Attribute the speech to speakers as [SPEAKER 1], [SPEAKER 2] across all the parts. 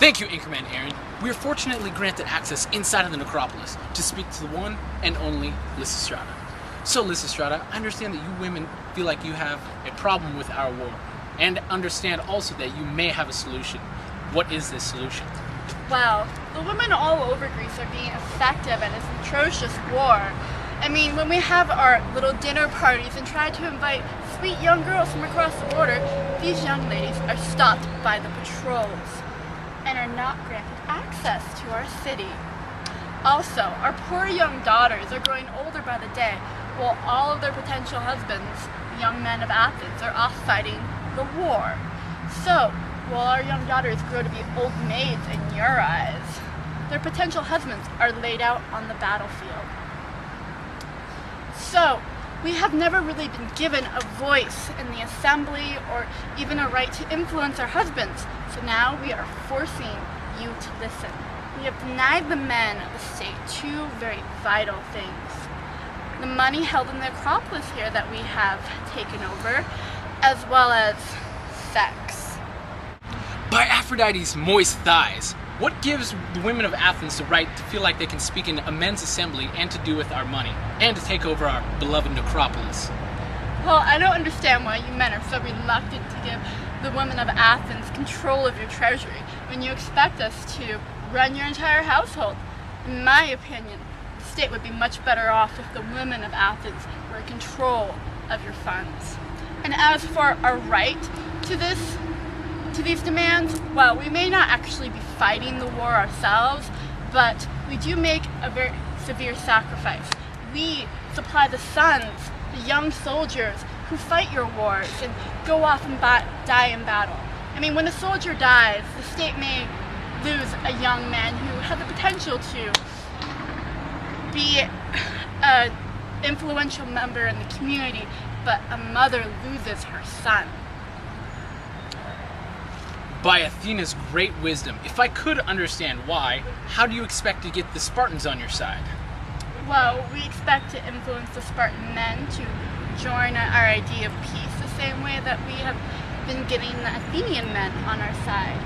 [SPEAKER 1] Thank you, Anchorman Aaron. We are fortunately granted access inside of the necropolis to speak to the one and only Lysistrata. So, Lysistrata, I understand that you women feel like you have a problem with our war, and understand also that you may have a solution. What is this solution?
[SPEAKER 2] Well, the women all over Greece are being effective in this atrocious war. I mean, when we have our little dinner parties and try to invite sweet young girls from across the border, these young ladies are stopped by the patrols and are not granted access to our city. Also, our poor young daughters are growing older by the day, while all of their potential husbands, the young men of Athens, are off fighting the war. So, while our young daughters grow to be old maids in your eyes, their potential husbands are laid out on the battlefield. So, we have never really been given a voice in the assembly or even a right to influence our husbands. So now we are forcing you to listen. We have denied the men of the state two very vital things. The money held in the Acropolis here that we have taken over, as well as sex.
[SPEAKER 1] By Aphrodite's moist thighs, what gives the women of Athens the right to feel like they can speak in a men's assembly and to do with our money, and to take over our beloved necropolis?
[SPEAKER 2] Well, I don't understand why you men are so reluctant to give the women of Athens control of your treasury when you expect us to run your entire household. In my opinion, the state would be much better off if the women of Athens were in control of your funds. And as for our right to these demands, well, we may not actually be fighting the war ourselves, but we do make a very severe sacrifice. We supply the sons, the young soldiers who fight your wars and go off and die in battle. I mean, when a soldier dies, the state may lose a young man who has the potential to be an influential member in the community, but a mother loses her son.
[SPEAKER 1] By Athena's great wisdom, if I could understand why, how do you expect to get the Spartans on your side?
[SPEAKER 2] Well, we expect to influence the Spartan men to join our idea of peace the same way that we have been getting the Athenian men on our side.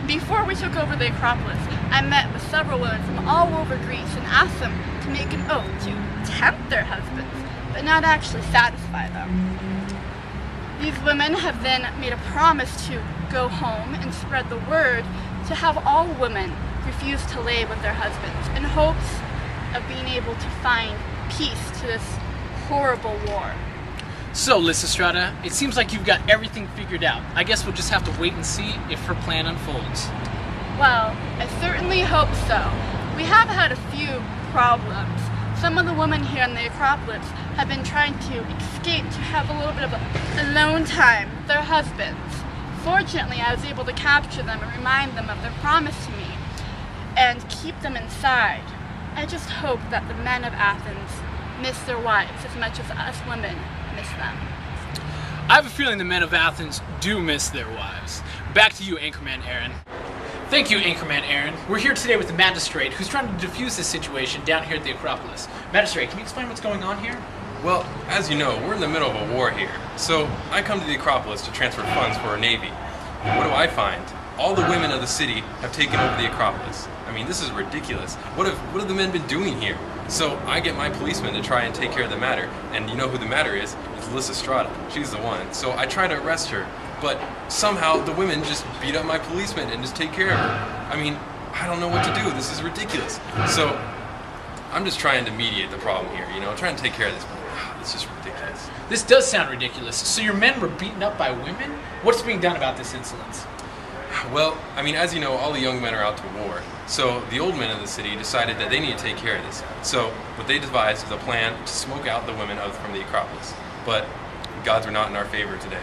[SPEAKER 2] Before we took over the Acropolis, I met with several women from all over Greece and asked them to make an oath to tempt their husbands, but not actually satisfy them. These women have then made a promise to go home and spread the word to have all women refuse to lay with their husbands in hopes of being able to find peace to this horrible war.
[SPEAKER 1] So, Lysistrata, it seems like you've got everything figured out. I guess we'll just have to wait and see if her plan unfolds.
[SPEAKER 2] Well, I certainly hope so. We have had a few problems. Some of the women here in the Acropolis have been trying to escape to have a little bit of alone time with their husbands. Fortunately, I was able to capture them and remind them of their promise to me and keep them inside. I just hope that the men of Athens miss their wives as much as us women miss them.
[SPEAKER 1] I have a feeling the men of Athens do miss their wives. Back to you, Anchorman Aaron. Thank you, Anchorman Aaron. We're here today with the magistrate who's trying to defuse this situation down here at the Acropolis. Magistrate, can you explain what's going on here?
[SPEAKER 3] Well, as you know, we're in the middle of a war here. So I come to the Acropolis to transfer funds for our navy. What do I find? All the women of the city have taken over the Acropolis. I mean, this is ridiculous. What have the men been doing here? So I get my policeman to try and take care of the matter. And you know who the matter is? It's Lysistrata. She's the one. So I try to arrest her, but somehow the women just beat up my policeman and just take care of her. I mean, I don't know what to do. This is ridiculous. So I'm just trying to mediate the problem here, you know, trying to take care of this. It's just ridiculous.
[SPEAKER 1] This does sound ridiculous. So your men were beaten up by women? What's being done about this insolence?
[SPEAKER 3] Well, I mean, as you know, all the young men are out to war. So the old men of the city decided that they need to take care of this. So what they devised was a plan to smoke out the women from the Acropolis. But gods were not in our favor today.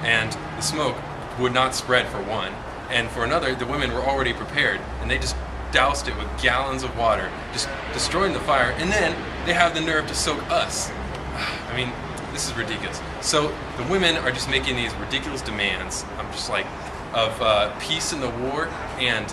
[SPEAKER 3] And the smoke would not spread, for one. And for another, the women were already prepared, and they just doused it with gallons of water, just destroying the fire, and then they have the nerve to soak us. I mean, this is ridiculous. So the women are just making these ridiculous demands. I'm just like, of peace in the war and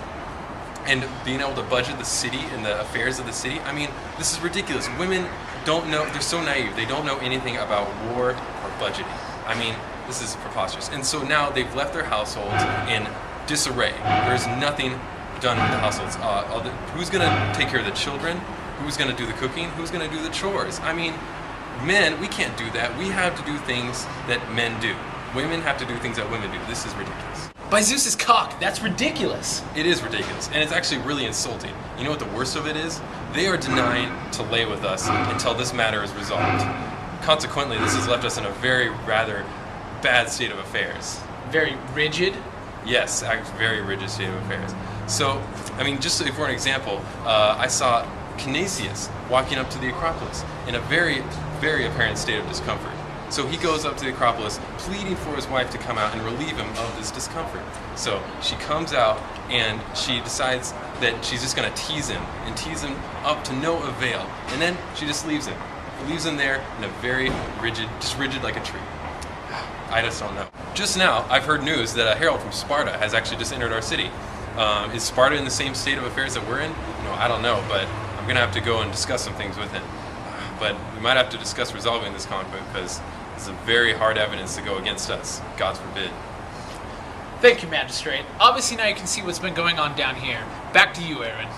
[SPEAKER 3] being able to budget the city and the affairs of the city. I mean, this is ridiculous. Women don't know, they're so naive. They don't know anything about war or budgeting. I mean, this is preposterous. And so now they've left their households in disarray. There's nothing done with the households. Who's going to take care of the children? Who's going to do the cooking? Who's going to do the chores? I mean, men, we can't do that. We have to do things that men do. Women have to do things that women do. This is ridiculous.
[SPEAKER 1] By Zeus's cock, that's ridiculous.
[SPEAKER 3] It is ridiculous, and it's actually really insulting. You know what the worst of it is? They are denying to lay with us until this matter is resolved. Consequently, this has left us in a rather bad state of affairs.
[SPEAKER 1] Very rigid.
[SPEAKER 3] Yes, a very rigid state of affairs. So, I mean, just for an example, I saw Canisius walking up to the Acropolis in a very apparent state of discomfort. So he goes up to the Acropolis, pleading for his wife to come out and relieve him of this discomfort. So she comes out and she decides that she's just going to tease him up to no avail. And then she just leaves him. Leaves him there in a very rigid like a tree. I just don't know. Just now, I've heard news that a herald from Sparta has actually just entered our city. Is Sparta in the same state of affairs that we're in? No, I don't know, but I'm going to have to go and discuss some things with him. But we might have to discuss resolving this conflict because this is very hard evidence to go against us. God forbid.
[SPEAKER 1] Thank you, Magistrate. Obviously now you can see what's been going on down here. Back to you, Aaron.